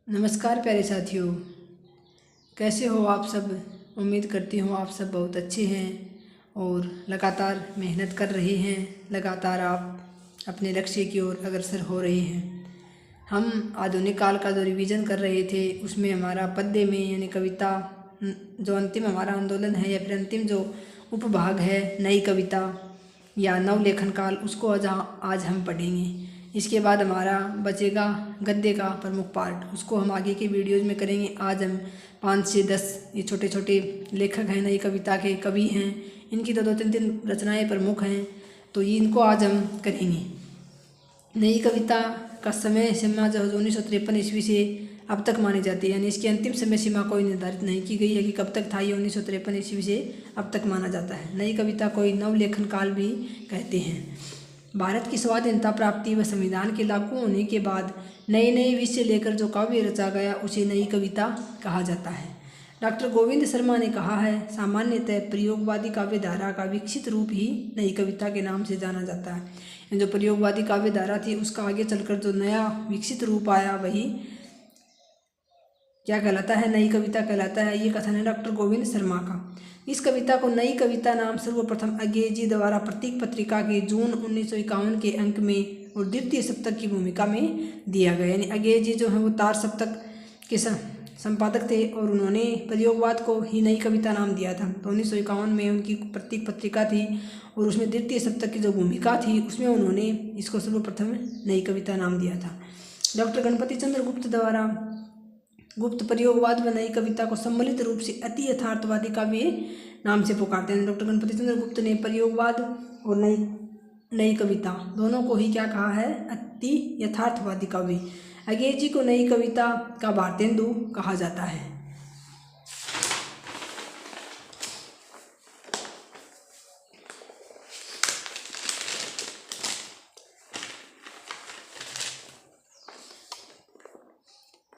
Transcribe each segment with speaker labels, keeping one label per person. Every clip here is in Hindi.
Speaker 1: नमस्कार प्यारे साथियों, कैसे हो आप सब। उम्मीद करती हूँ आप सब बहुत अच्छे हैं और लगातार मेहनत कर रहे हैं। लगातार आप अपने लक्ष्य की ओर अग्रसर हो रहे हैं। हम आधुनिक काल का जो रिवीजन कर रहे थे उसमें हमारा पद्य में यानी कविता जो अंतिम हमारा आंदोलन है या फिर अंतिम जो उपभाग है नई कविता या नवलेखन काल, उसको आज हम पढ़ेंगे। इसके बाद हमारा बचेगा गद्य का प्रमुख पार्ट, उसको हम आगे के वीडियोज़ में करेंगे। आज हम 5 से 10 ये छोटे छोटे लेखक हैं, नई कविता के कवि हैं, इनकी तो 2-3 रचनाएं प्रमुख हैं, तो इनको आज हम करेंगे। नई कविता का समय सीमा जो 1953 ईस्वी से अब तक मानी जाती है, यानी इसकी अंतिम समय सीमा कोई निर्धारित नहीं की गई है कि कब तक था। ये 1953 ईस्वी से अब तक माना जाता है। नई कविता को नवलेखन काल भी कहते हैं। भारत की स्वाधीनता प्राप्ति व संविधान के लागू होने के बाद नए नए विषय लेकर जो काव्य रचा गया उसे नई कविता कहा जाता है। डॉक्टर गोविंद शर्मा ने कहा है, सामान्यतः प्रयोगवादी काव्य धारा का विकसित रूप ही नई कविता के नाम से जाना जाता है। जो प्रयोगवादी काव्य धारा थी उसका आगे चलकर जो नया विकसित रूप आया वही क्या कहलाता है, नई कविता कहलाता है। ये कथन है डॉक्टर गोविंद शर्मा का। इस कविता को नई कविता नाम सर्वप्रथम अंग्रेजी द्वारा प्रतीक पत्रिका के जून 1951 के अंक में और द्वितीय सप्तक की भूमिका में दिया गया। यानी अंग्रेजी जो है वो तार सप्तक के संपादक थे और उन्होंने प्रयोगवाद को ही नई कविता नाम दिया था। तो 1951 में उनकी प्रतीक पत्रिका थी और उसमें द्वितीय सप्तक की जो भूमिका थी उसमें उन्होंने इसको सर्वप्रथम नई कविता नाम दिया था। डॉक्टर गणपति चंद्र गुप्त द्वारा गुप्त प्रयोगवाद व नई कविता को सम्मिलित रूप से अति यथार्थवादी काव्य नाम से पुकारते हैं। डॉक्टर गणपति चंद्र गुप्त ने प्रयोगवाद और नई कविता दोनों को ही क्या कहा है, अति यथार्थवादी काव्य। अंग्रेजी को नई कविता का भारतेंदु कहा जाता है।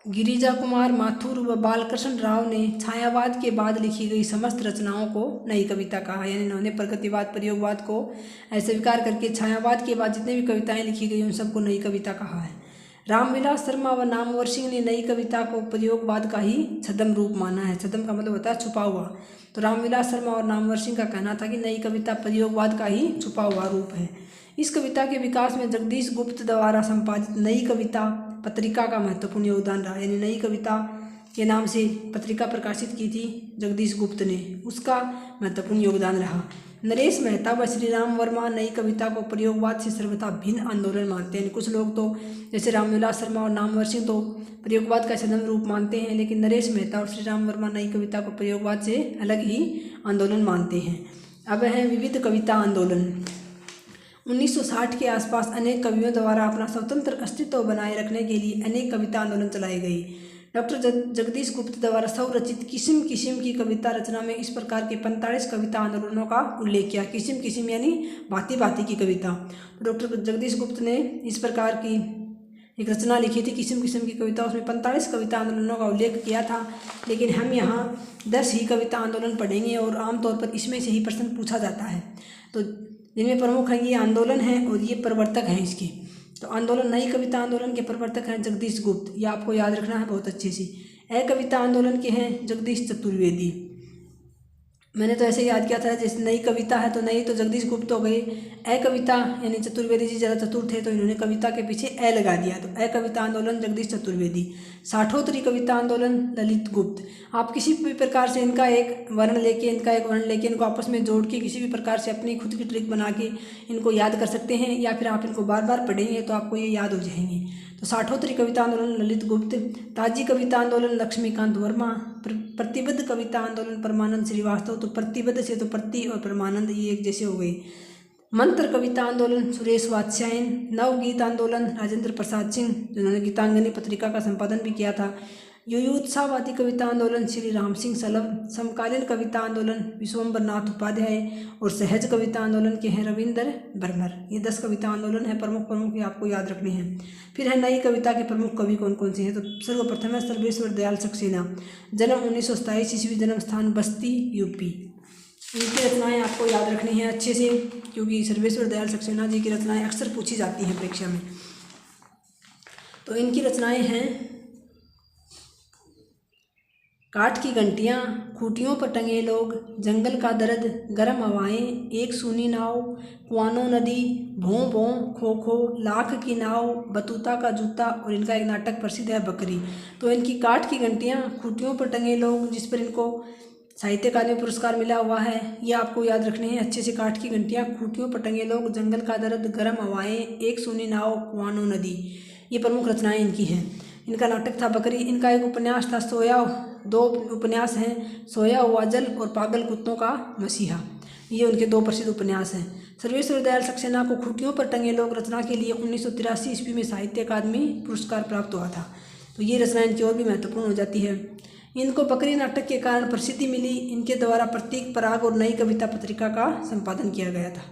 Speaker 1: गिरिजा कुमार माथुर व बालकृष्ण राव ने छायावाद के बाद लिखी गई समस्त रचनाओं को नई कविता कहा। यानी इन्होंने प्रगतिवाद प्रयोगवाद को अस्वीकार करके छायावाद के बाद जितने भी कविताएं लिखी गई उन सबको नई कविता कहा है। रामविलास शर्मा व नामवर सिंह ने नई कविता को प्रयोगवाद का ही छद्म रूप माना है। छद्म का मतलब होता है छुपा हुआ। तो रामविलास शर्मा और नामवर सिंह का कहना था कि नई कविता प्रयोगवाद का ही छुपा हुआ रूप है। इस कविता के विकास में जगदीश गुप्त द्वारा संपादित नई कविता पत्रिका का महत्वपूर्ण योगदान रहा। यानी नई कविता के नाम से पत्रिका प्रकाशित की थी जगदीश गुप्त ने, उसका महत्वपूर्ण योगदान रहा। नरेश मेहता व श्री राम वर्मा नई कविता को प्रयोगवाद से सर्वथा भिन्न आंदोलन मानते हैं। कुछ लोग तो जैसे रामविलास शर्मा और नामवर सिंह तो प्रयोगवाद का छद्म रूप मानते हैं, लेकिन नरेश मेहता और श्री राम वर्मा नई कविता को प्रयोगवाद से अलग ही आंदोलन मानते हैं। अब है विविध कविता आंदोलन। 1960 के आसपास अनेक कवियों द्वारा अपना स्वतंत्र अस्तित्व बनाए रखने के लिए अनेक कविता आंदोलन चलाए गए। डॉक्टर जगदीश गुप्त द्वारा स्वरचित किस्म किस्म की कविता रचना में इस प्रकार के 45 कविता आंदोलनों का उल्लेख किया। किस्म किस्म यानी भांति भांति की कविता। तो डॉक्टर जगदीश गुप्त ने इस प्रकार की एक रचना लिखी थी किस्म किस्म की कविता, उसमें 45 कविता आंदोलनों का उल्लेख किया था। लेकिन हम यहाँ 10 ही कविता आंदोलन पढ़ेंगे और आमतौर पर इसमें से ही प्रश्न पूछा जाता है। तो जिनमें प्रमुख हैं ये आंदोलन है और ये प्रवर्तक हैं इसके। तो आंदोलन नई कविता आंदोलन के प्रवर्तक हैं जगदीश गुप्त, ये आपको याद रखना है बहुत अच्छे से। कविता आंदोलन के हैं जगदीश चतुर्वेदी। मैंने तो ऐसे याद किया था जैसे नई कविता है तो नई तो जगदीश गुप्त हो गए, कविता यानी चतुर्वेदी जी ज़्यादा चतुर थे तो इन्होंने कविता के पीछे लगा दिया, तो कविता आंदोलन जगदीश चतुर्वेदी। साठोत्तरी कविता आंदोलन ललित गुप्त। आप किसी भी प्रकार से इनका एक वर्ण लेके इनको आपस में जोड़ के किसी भी प्रकार से अपनी खुद की ट्रिक बना के इनको याद कर सकते हैं, या फिर आप इनको बार बार पढ़ेंगे तो आपको ये याद हो जाएंगे। तो साठोत्तरी कविता आंदोलन ललित गुप्त। ताजी कविता आंदोलन लक्ष्मीकांत वर्मा। प्रतिबद्ध कविता आंदोलन परमानंद श्रीवास्तव। तो प्रतिबद्ध से तो प्रति और परमानंद ये एक जैसे हो गए। मंत्र कविता आंदोलन सुरेश वात्स्यायन। नवगीत आंदोलन राजेंद्र प्रसाद सिंह जिन्होंने गीतांजलि पत्रिका का संपादन भी किया था। युयुत्सावादी कविता आंदोलन श्री राम सिंह सलभ। समकालीन कविता आंदोलन विश्वम्बर नाथ उपाध्याय और सहज कविता आंदोलन के हैं रविंद्र बर्मर। ये 10 कविता आंदोलन है प्रमुख, ये आपको याद रखने हैं। फिर है नई कविता के प्रमुख कवि कौन कौन से हैं। तो सर्वप्रथम है सर्वेश्वर दयाल सक्सेना। जन्म 1927 ईस्वी, जन्म स्थान बस्ती यूपी। इनकी रचनाएं आपको याद रखनी है अच्छे से, क्योंकि सर्वेश्वर दयाल सक्सेना जी की रचनाएं अक्सर पूछी जाती हैं परीक्षा में। तो इनकी रचनाएं हैं काठ की घंटियाँ, खूंटियों पर टंगे लोग, जंगल का दर्द, गर्म हवाएं, एक सूनी नाव, कुआनो नदी, भों भों, खो खो, लाख की नाव, बतूता का जूता, और इनका एक नाटक प्रसिद्ध है बकरी। तो इनकी काठ की घंटियाँ, खूंटियों पर टंगे लोग, जिस पर इनको साहित्य अकादमी पुरस्कार मिला हुआ है, ये आपको याद रखने हैं अच्छे से। काठ की घंटियाँ, खूंटियों पर टंगे लोग, जंगल का दर्द, गर्म हवाएं, एक सूनी नाव, कुआनो नदी, ये प्रमुख रचनाएं इनकी हैं। इनका नाटक था बकरी। इनका एक उपन्यास था सोया, 2 उपन्यास हैं, सोया हुआ जल और पागल कुत्तों का मसीहा, ये उनके 2 प्रसिद्ध उपन्यास हैं। सर्वेश्वर दयाल सक्सेना को खूंटियों पर टंगे लोग रचना के लिए 1983 ईस्वी में साहित्य अकादमी पुरस्कार प्राप्त हुआ था। तो ये रचना इनकी और भी महत्वपूर्ण हो जाती है। इनको बकरी नाटक के कारण प्रसिद्धि मिली। इनके द्वारा प्रतीक पराग और नई कविता पत्रिका का संपादन किया गया था।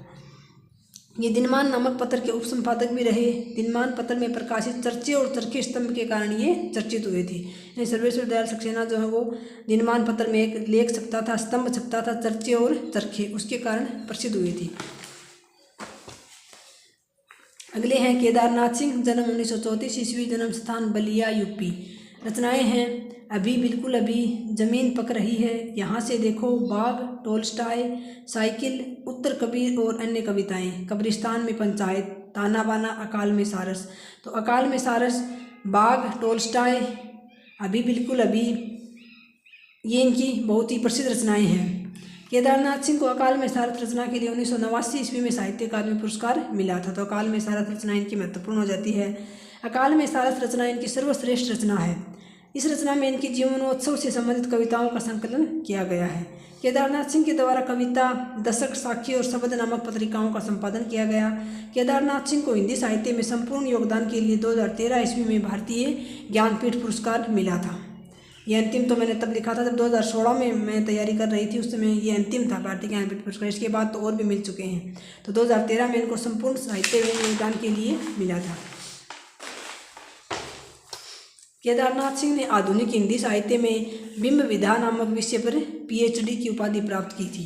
Speaker 1: ये दिनमान नामक पत्र के उप संपादक भी रहे। दिनमान पत्र में प्रकाशित चर्चे और चरखे स्तंभ के कारण ये चर्चित हुए थे। यानी सर्वेश्वर दयाल सक्सेना जो है वो दिनमान पत्र में एक लेख छपता था, स्तंभ छपता था, चर्चे और चरखे, उसके कारण प्रसिद्ध हुए थे। अगले हैं केदारनाथ सिंह, जन्म 1934 ईस्वी, जन्म स्थान बलिया यूपी। रचनाएं हैं अभी बिल्कुल अभी, जमीन पक रही है, यहाँ से देखो, बाग, टोल्स्टॉय, साइकिल, उत्तर कबीर और अन्य कविताएं, कब्रिस्तान में पंचायत, ताना बाना, अकाल में सारस। तो अकाल में सारस, बाग, टोल्स्टॉय, अभी बिल्कुल अभी, ये इनकी बहुत ही प्रसिद्ध रचनाएं हैं। केदारनाथ सिंह को अकाल में सारस रचना के लिए 1989 ईस्वी में साहित्य अकादमी पुरस्कार मिला था। तो अकाल में सारस रचना इनकी महत्वपूर्ण हो जाती है। अकाल में सारस रचना इनकी सर्वश्रेष्ठ रचना है। इस रचना में इनकी जीवनोत्सव से संबंधित कविताओं का संकलन किया गया है। केदारनाथ सिंह के द्वारा कविता, दशक, साखी और शब्द नामक पत्रिकाओं का संपादन किया गया। केदारनाथ सिंह को हिंदी साहित्य में संपूर्ण योगदान के लिए 2013 ईस्वी में भारतीय ज्ञानपीठ पुरस्कार मिला था। ये अंतिम तो मैंने तब लिखा था जब 2016 में मैं तैयारी कर रही थी, उस समय ये अंतिम था भारतीय ज्ञानपीठ पुरस्कार। इसके बाद तो और भी मिल चुके हैं। तो 2013 में इनको संपूर्ण साहित्य में योगदान के लिए मिला था। केदारनाथ सिंह ने आधुनिक हिंदी साहित्य में बिंब विधा नामक विषय पर PhD की उपाधि प्राप्त की थी।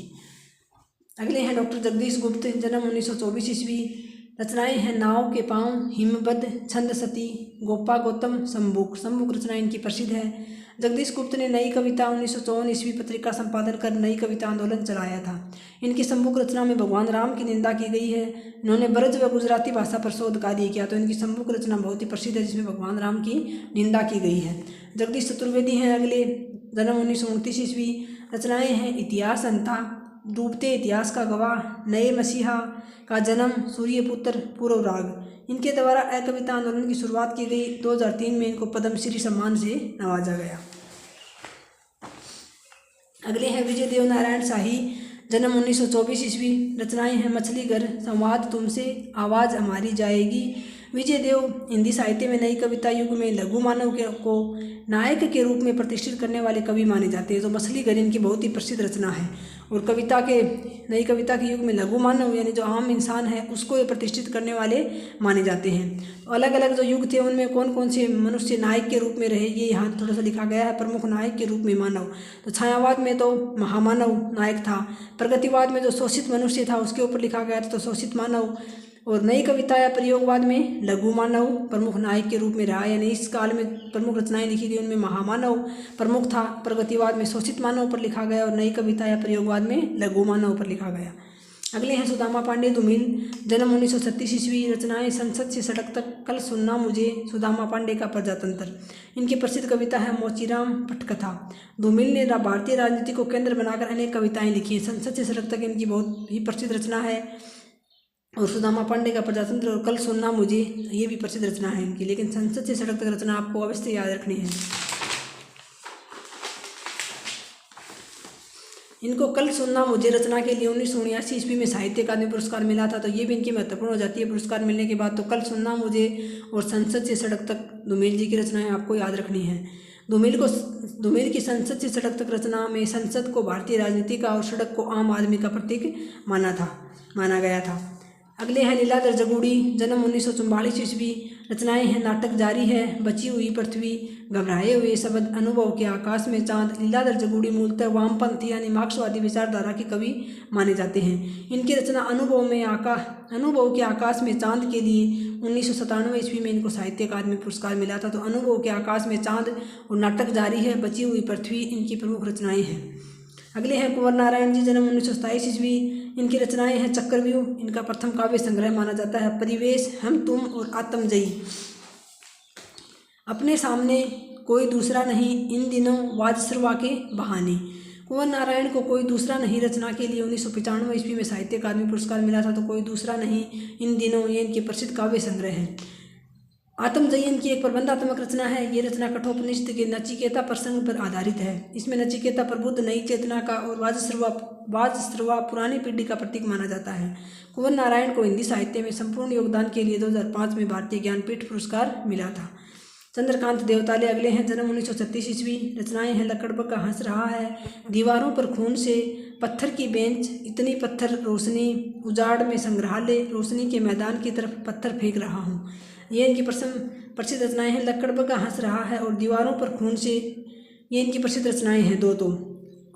Speaker 1: अगले हैं डॉक्टर जगदीश गुप्त, जन्म 1924 ईस्वी। रचनाएं हैं नाव के पाँव, हिमबद्ध, छंद सती, गोपा गौतम, संबुक। संबुक रचना इनकी प्रसिद्ध है। जगदीश गुप्त ने नई कविता 1954 ईस्वी पत्रिका संपादन कर नई कविता आंदोलन चलाया था। इनकी संबुक रचना में भगवान राम की निंदा की गई है। इन्होंने ब्रज व गुजराती भाषा पर शोध कार्य किया। तो इनकी संबुक रचना बहुत ही प्रसिद्ध है, जिसमें भगवान राम की निंदा की गई है। जगदीश चतुर्वेदी हैं अगले, जन्म 1929 ईस्वी। रचनाएं हैं इतिहास अंता, डूबते इतिहास का गवाह, नए मसीहा का जन्म, सूर्यपुत्र, पूर्व राग। इनके द्वारा अकविता आंदोलन की शुरुआत की गई। 2003 में इनको पद्मश्री सम्मान से नवाजा गया। अगले हैं विजय देव नारायण शाही, जन्म 1924 ईस्वी। रचनाएं हैं मछली घर, संवाद तुमसे, आवाज़ हमारी जाएगी। विजय देव हिंदी साहित्य में नई कविता युग में लघु मानव को नायक के रूप में प्रतिष्ठित करने वाले कवि माने जाते हैं। तो मछली घर इनकी बहुत ही प्रसिद्ध रचना है। और नई कविता के युग में लघु मानव यानी जो आम इंसान है उसको ये प्रतिष्ठित करने वाले माने जाते हैं। तो अलग अलग जो युग थे उनमें कौन कौन से मनुष्य नायक के रूप में रहे, ये यहाँ थोड़ा सा लिखा गया है। प्रमुख नायक के रूप में मानव, तो छायावाद में तो महामानव नायक था। प्रगतिवाद में जो शोषित मनुष्य था उसके ऊपर लिखा गया था, तो शोषित मानव। और नई कविता या प्रयोगवाद में लघु मानव प्रमुख नायक के रूप में रहा, यानी इस काल में प्रमुख रचनाएं लिखी गई उनमें महामानव प्रमुख था। प्रगतिवाद में शोषित मानव पर लिखा गया और नई कविता या प्रयोगवाद में लघु मानव पर लिखा गया। अगले हैं सुदामा पांडे धूमिल, जन्म 1936 ईस्वी। रचनाएं संसद से सड़क तक, कल सुनना मुझे, सुदामा पांडे का प्रजातंत्र। इनकी प्रसिद्ध कविता है मोचीराम पटकथा। धूमिल ने भारतीय राजनीति को केंद्र बनाकर अनेक कविताएं लिखी हैं। संसद से सड़क तक इनकी बहुत ही प्रसिद्ध रचना है। और सुदामा पांडे का प्रजातंत्र और कल सुनना मुझे, ये भी प्रसिद्ध रचना है इनकी। लेकिन संसद से सड़क तक रचना आपको अवश्य याद रखनी है। इनको कल सुनना मुझे रचना के लिए 1979 ईस्वी में साहित्य अकादमी पुरस्कार मिला था। तो ये भी इनकी महत्वपूर्ण हो जाती है पुरस्कार मिलने के बाद। तो कल सुनना मुझे और संसद से सड़क तक धूमिल जी की रचनाएं आपको याद रखनी है। धूमिल की संसद से सड़क तक रचना में संसद को भारतीय राजनीति का और सड़क को आम आदमी का प्रतीक माना गया था। अगले हैं लीलाधर जगूड़ी, जन्म 1944 ईस्वी। रचनाएं हैं नाटक जारी है, बची हुई पृथ्वी, घबराए हुए शब्द, अनुभव के आकाश में चांद। लीलाधर जगूड़ी मूलतः वामपंथी यानी मार्क्सवादी विचारधारा के कवि माने जाते हैं। इनकी रचना अनुभव के आकाश में चांद के लिए 1997 ईस्वी में इनको साहित्य अकादमी पुरस्कार मिला था। तो अनुभव के आकाश में चांद और नाटक जारी है, बची हुई पृथ्वी इनकी प्रमुख रचनाएं हैं। अगले हैं कुंवर नारायण जी, जन्म 1927 ईस्वी। इनकी रचनाएं हैं चक्रव्यूह, इनका प्रथम काव्य संग्रह माना जाता है। परिवेश, हम तुम और आत्मजयी। अपने सामने कोई दूसरा नहीं, इन दिनों वाजश्रवा के बहाने। कुंवर नारायण को कोई दूसरा नहीं रचना के लिए 1995 ईस्वी में साहित्य अकादमी पुरस्कार मिला था। तो कोई दूसरा नहीं, इन दिनों, ये इनके प्रसिद्ध काव्य संग्रह है। आत्मजयी इनकी एक प्रबंधात्मक रचना है। ये रचना कठोपनिषद के नचिकेता प्रसंग पर आधारित है। इसमें नचिकेता प्रबुद्ध नई चेतना का और वाजश्रवा पुरानी पीढ़ी का प्रतीक माना जाता है। कुंवर नारायण को हिंदी साहित्य में संपूर्ण योगदान के लिए 2005 में भारतीय ज्ञानपीठ पुरस्कार मिला था। चंद्रकांत देवताले अगले हैं, जन्म 1936 ईस्वी। रचनाएं हैं लकड़बग्गा हंस रहा है, दीवारों पर खून से, पत्थर की बेंच, इतनी पत्थर रोशनी, उजाड़ में संग्रहालय, रोशनी के मैदान की तरफ पत्थर फेंक रहा हूँ। ये इनकी प्रसिद्ध रचनाएं हैं। लकड़बग्गा हंस रहा है और दीवारों पर खून से, ये इनकी प्रसिद्ध रचनाएं हैं दो।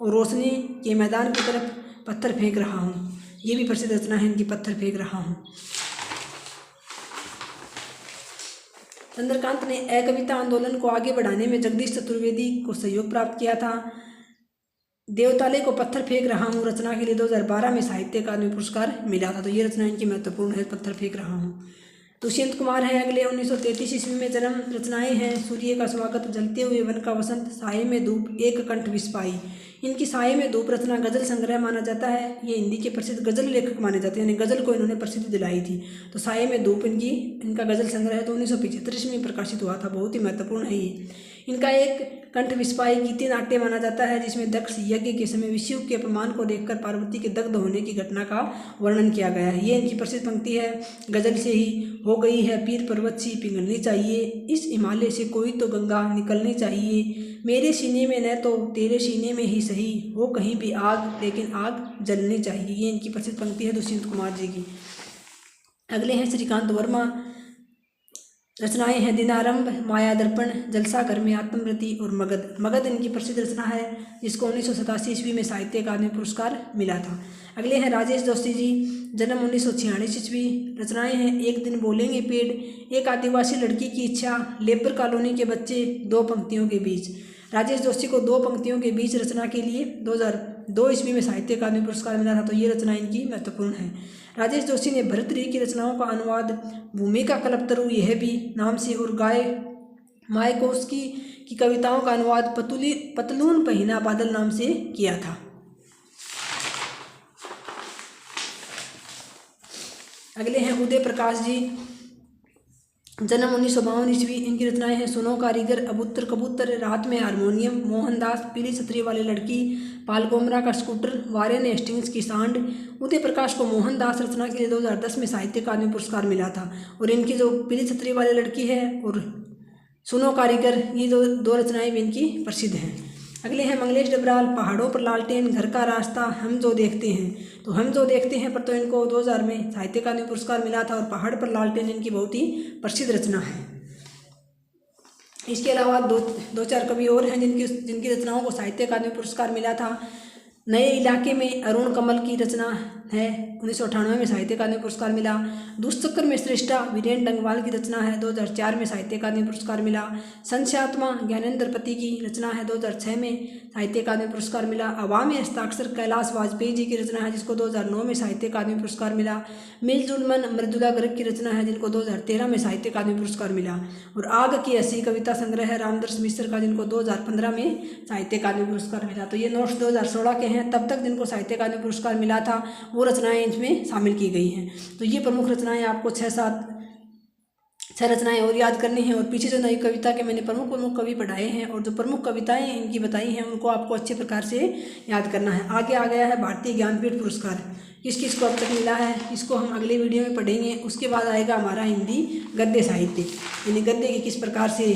Speaker 1: और रोशनी के मैदान की तरफ पत्थर फेंक रहा हूँ, ये भी प्रसिद्ध रचना है इनकी, पत्थर फेंक रहा हूँ। चंद्रकांत ने अकविता आंदोलन को आगे बढ़ाने में जगदीश चतुर्वेदी को सहयोग प्राप्त किया था। देवताले को पत्थर फेंक रहा हूँ रचना के लिए 2012 में साहित्य अकादमी पुरस्कार मिला था। तो ये रचना इनकी महत्वपूर्ण है, पत्थर फेंक रहा हूँ। दुष्यंत कुमार है अगले, 1933 ईस्वी में जन्म। रचनाएं हैं सूर्य का स्वागत, जलते हुए वन का वसंत, साये में धूप, एक कंठ विस्पाई। इनकी साये में धूप रचना गजल संग्रह माना जाता है। ये हिंदी के प्रसिद्ध गजल लेखक माने जाते हैं, यानी गजल को इन्होंने प्रसिद्धि दिलाई थी। तो साये में धूप इनका गजल संग्रह है, तो 1975 में प्रकाशित हुआ था, बहुत ही महत्वपूर्ण है ये। इनका एक कंठ विस्पाई गीति नाट्य माना जाता है, जिसमें दक्ष यज्ञ के समय विष्णु के अपमान को देखकर पार्वती के दग्ध होने की घटना का वर्णन किया गया है। ये इनकी प्रसिद्ध पंक्ति है, गजल से ही हो गई है पीर पर्वत सी पिघलनी चाहिए, इस हिमालय से कोई तो गंगा निकलनी चाहिए, मेरे सीने में न तो तेरे सीने में ही सही, हो कहीं भी आग लेकिन आग जलनी चाहिए। ये इनकी प्रसिद्ध पंक्ति है दुष्यंत कुमार जी की। अगले हैं श्रीकांत वर्मा। रचनाएं हैं दिनारंभ, माया दर्पण, जलसा घर में आत्मवृत्ति और मगध। मगध इनकी प्रसिद्ध रचना है, जिसको 1987 ईस्वी में साहित्य अकादमी पुरस्कार मिला था। अगले हैं राजेश जोशी जी, जन्म 1946 ईस्वी। रचनाएं हैं एक दिन बोलेंगे पेड़, एक आदिवासी लड़की की इच्छा, लेबर कॉलोनी के बच्चे, दो पंक्तियों के बीच। राजेश जोशी को दो पंक्तियों के बीच रचना के लिए 2002 ईस्वी में साहित्य अकादमी पुरस्कार मिला था। तो ये रचना इनकी महत्वपूर्ण है। राजेश जोशी ने भरतरी की रचनाओं का अनुवाद भूमिका कल्पतरु यह भी नाम से और गाय मायकोस्की की कविताओं का अनुवाद पतलून पहिना बादल नाम से किया था। अगले हैं उदय प्रकाश जी, जन्म 1952 ईस्वी। इनकी रचनाएं हैं सुनो कारीगर, अबुत्तर कबूतर, रात में हारमोनियम, मोहनदास, पीली छतरी वाली लड़की, पालगोमरा का स्कूटर, वारेन हेस्टिंग्स की सांड। उदय प्रकाश को मोहनदास रचना के लिए 2010 में साहित्य अकादमी पुरस्कार मिला था। और इनकी जो पीली छतरी वाली लड़की है और सुनो कारीगर, ये दो रचनाएं भी इनकी प्रसिद्ध हैं। अगले हैं मंगलेश डबराल, पहाड़ों पर लालटेन, घर का रास्ता, हम जो देखते हैं। तो हम जो देखते हैं पर तो इनको 2000 में साहित्य अकादमी पुरस्कार मिला था। और पहाड़ पर लालटेन इनकी बहुत ही प्रसिद्ध रचना है। इसके अलावा दो चार कवि और हैं जिनकी रचनाओं को साहित्य अकादमी पुरस्कार मिला था। नए इलाके में अरुण कमल की रचना है, 1998 में साहित्य अकादमी पुरस्कार मिला। दुष्चक्र में श्रेष्ठा वीरेंद्र डंगवाल की रचना है, 2004 में साहित्य अकादमी पुरस्कार मिला। संशयात्मा ज्ञानेंद्र पति की रचना है, 2006 में साहित्य अकादमी पुरस्कार मिला। अवामी हस्ताक्षर कैलाश वाजपेयी जी की रचना है, जिसको 2009 में साहित्य अकादमी पुरस्कार मिला। मिलजुल मन मृदुला गर्ग की रचना है, जिनको 2013 में साहित्य अकादमी पुरस्कार मिला। और आग की हंसी कविता संग्रह है रामदर्श मिश्र का, जिनको 2015 में साहित्य अकादमी पुरस्कार मिला। तो ये नोट्स 2016 के हैं, तब तक जिनको साहित्य अकादमी पुरस्कार मिला था वो रचनाएं इसमें शामिल की गई हैं। तो ये प्रमुख रचनाएं आपको 6 रचनाएं और याद करनी है। और पीछे जो नई कविता के मैंने प्रमुख कवि पढ़ाए हैं और जो प्रमुख कविताएं इनकी बताई हैं उनको आपको अच्छे प्रकार से याद करना है। आगे आ गया है भारतीय ज्ञानपीठ पुरस्कार, किस किस को अब तक मिला है इसको हम अगले वीडियो में पढ़ेंगे। उसके बाद आएगा हमारा हिंदी गद्य साहित्य, यानी गद्य की किस प्रकार से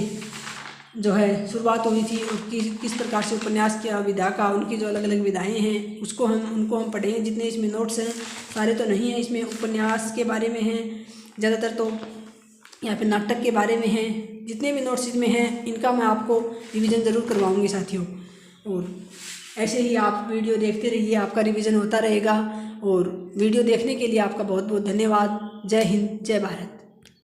Speaker 1: जो है शुरुआत हुई थी और किस प्रकार से उपन्यास की विधा का, उनकी जो अलग अलग विधाएं हैं उनको हम पढ़ेंगे। जितने इसमें नोट्स हैं सारे तो नहीं हैं, इसमें उपन्यास के बारे में हैं ज़्यादातर। तो या फिर नाटक के बारे में हैं, जितने भी नोट्स इसमें हैं इनका मैं आपको रिवीजन ज़रूर करवाऊँगी साथियों। और ऐसे ही आप वीडियो देखते रहिए, आपका रिवीजन होता रहेगा। और वीडियो देखने के लिए आपका बहुत बहुत धन्यवाद। जय हिंद, जय भारत।